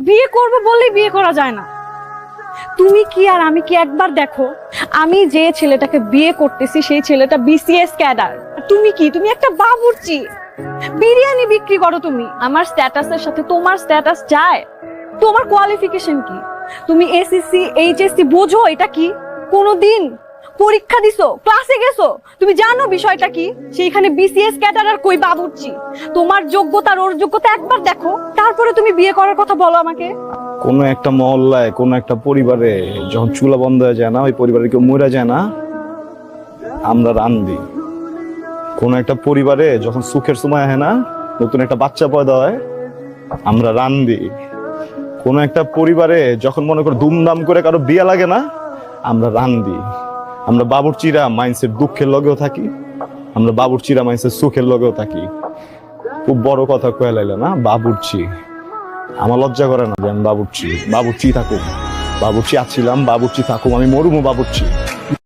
বিয়ে করব বললেই বিয়ে করা যায় না। তুমি কি আর আমি কি একবার দেখো, আমি যে ছেলেটাকে বিয়ে করতেছি সেই ছেলেটা বিসিএস ক্যাডার, তুমি কি, তুমি একটা বাবুর্চি, বিরিয়ানি বিক্রি করো তুমি। আমার স্ট্যাটাসের সাথে তোমার স্ট্যাটাস যায়? তোমার কোয়ালিফিকেশন কি? তুমি এসএসসি এইচএসসি বোঝো এটা কি? কোনোদিন পরীক্ষা দিছো, ক্লাসে গেছো? তুমি জানো বিষয়টা কি? সেইখানে বিসিএস ক্যাডার আর কই বাবুর্চি। তোমার যোগ্যতা আর ওর যোগ্যতা একবার দেখো, তারপরে তুমি বিয়ে করার কথা বলো আমাকে। কোনো একটা মহল্লায় কোনো একটা পরিবারে যখন চুলা বন্ধ হয়ে যায় না, ওই পরিবারে কেউ মরে যায় না, আমরা রান্ধি। কোন একটা পরিবারে যখন সুখের সময় হয় না, নতুন একটা বাচ্চা পয়দা হয়, আমরা রান্ধি। কোন একটা পরিবারে যখন মনে করো ধুমধাম করে কারো বিয়ে লাগে না, আমরা রান্ধি। আমরা বাবুর্চিরা মাইন্সের দুঃখের লগেও থাকি, আমরা বাবুর্চিরা মাইন্সের সুখের লগেও থাকি। খুব বড় কথা কয়ে লাইলে না, বাবুর্চি। আমার লজ্জা করে না যে আমি বাবুর্চি। বাবুর্চি থাকুক, বাবুর্চি আছিলাম, বাবুর্চি থাকুক, আমি মরুমো বাবুর্চি।